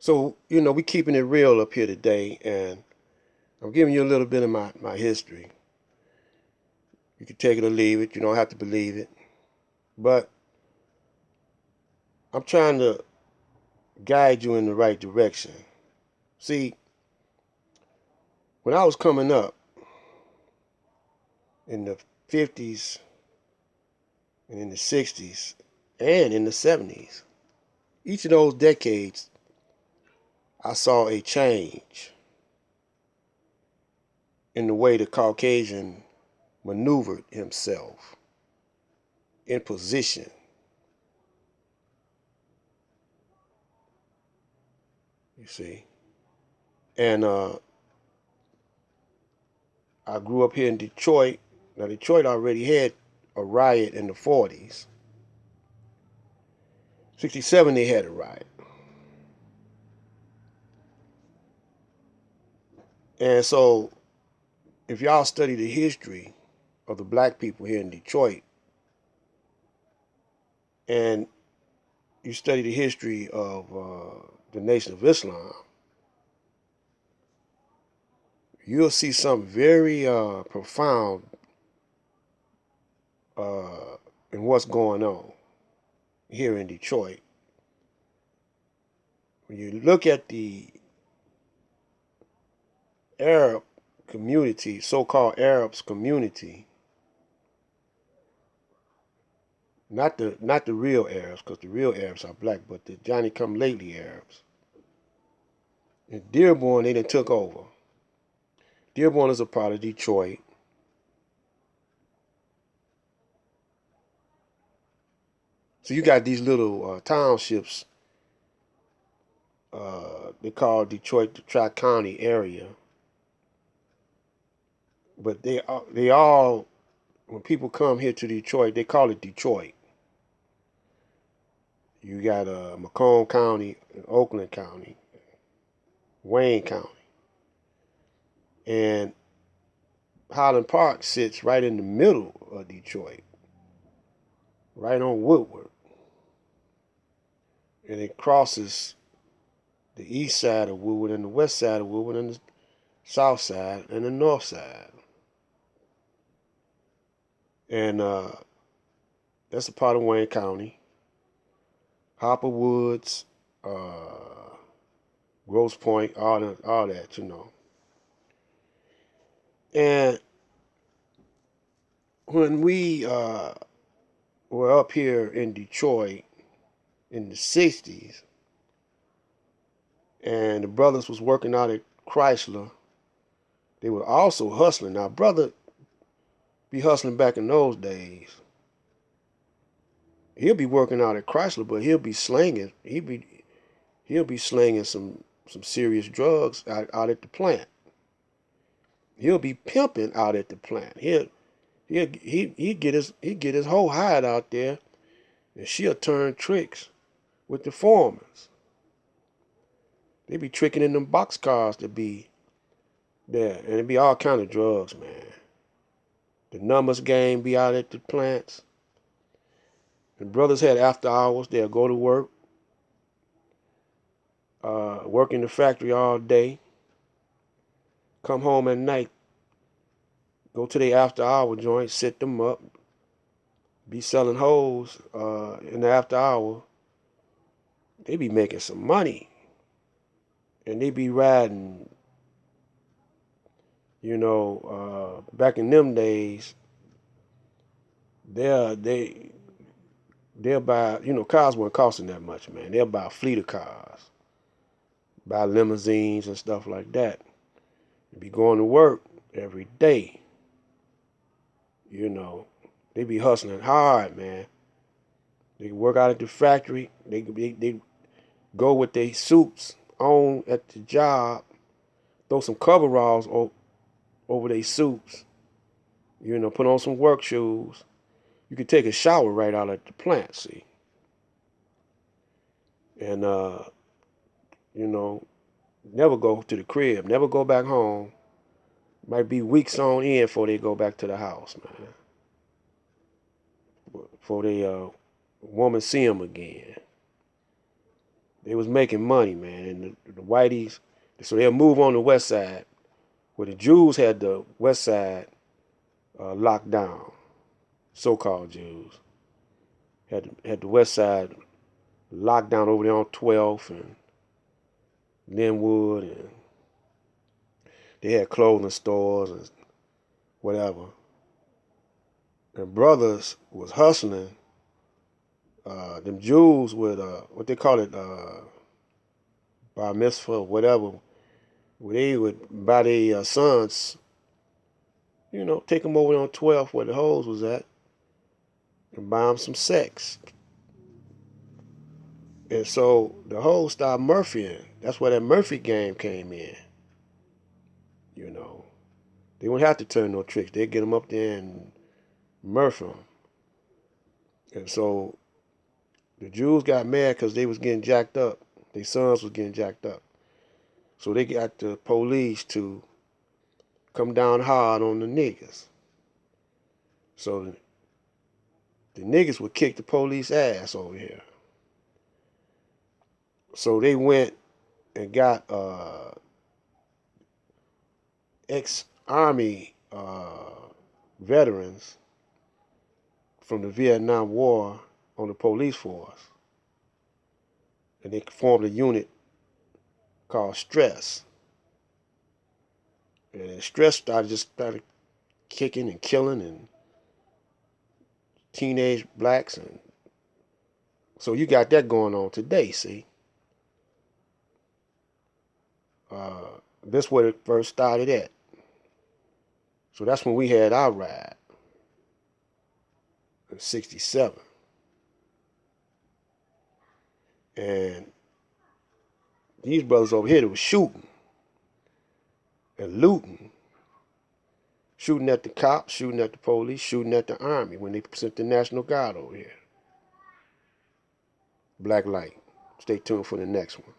So, we keeping it real up here today, and I'm giving you a little bit of my history. You can take it or leave it. You don't have to believe it. But I'm trying to guide you in the right direction. See, when I was coming up in the 50s and in the 60s and in the 70s, each of those decades, I saw a change in the way the Caucasian maneuvered himself in position. You see, and I grew up here in Detroit. Now, Detroit already had a riot in the 40s. 67, they had a riot. And so, if y'all study the history of the black people here in Detroit, and you study the history of the Nation of Islam, you'll see something very profound uh, in what's going on here in Detroit. When you look at the Arab community, so-called Arabs community, not the real Arabs, because the real Arabs are black, but the Johnny come lately Arabs. In Dearborn, they done took over. Dearborn is a part of Detroit. So you got these little townships. They call Detroit the Tri-County area, but they all when people come here to Detroit, they call it Detroit. You got Macomb County, Oakland County, Wayne County, and Highland Park sits right in the middle of Detroit, right on Woodward, and it crosses the east side of Woodward and the west side of Woodward and the south side and the north side. And that's a part of Wayne County. Hopper Woods, Grosse Pointe, all that. And when we were up here in Detroit in the 60s, and the brothers was working out at Chrysler, they were also hustling. Now, brother be hustling back in those days. He'll be working out at Chrysler, but he'll be slinging. He'll be slinging some serious drugs out at the plant. He'll be pimping out at the plant. He get his whole hide out there, and she'll turn tricks with the foremans. They be tricking in them boxcars to be there, and it be all kind of drugs, man. The numbers game be out at the plants. And brothers had after hours. They'll go to work, work in the factory all day, come home at night, go to the after hour joint, set them up, be selling hoes in the after hour. They be making some money. And they be riding, back in them days, they they'll buy, cars weren't costing that much, man. They'll buy a fleet of cars, buy limousines and stuff like that. They be going to work every day. You know, they be hustling hard, man. They work out at the factory. They go with their suits on at the job, throw some coveralls over their suits. Put on some work shoes. You could take a shower right out at the plant, see. And never go to the crib, never go back home. Might be weeks on end before they go back to the house, man. Before they woman see them again. They was making money, man, and the whiteys, so they'll move on the west side, where the Jews had the west side locked down. So-called Jews had the west side locked down over there on 12th and Linwood, and they had clothing stores and whatever. And brothers was hustling. Them Jews with what they call it, bar mitzvah or whatever, where they would buy their sons, take them over on 12th where the hoes was at, and buy them some sex. And so the hoes started Murphying. That's where that Murphy game came in. They wouldn't have to turn no tricks. They'd get them up there and Murphy them. And so the Jews got mad because they was getting jacked up. Their sons was getting jacked up. So they got the police to come down hard on the niggas. So the niggas would kick the police ass over here. So they went and got ex-Army veterans from the Vietnam War on the police force. And they formed a unit called Stress. And Stress started kicking and killing and teenage blacks. And so you got that going on today, see. That's where it first started at. So that's when we had our ride in 67. And these brothers over here that was shooting and looting, shooting at the cops, shooting at the police, shooting at the army when they sent the National Guard over here. Black Light. Stay tuned for the next one.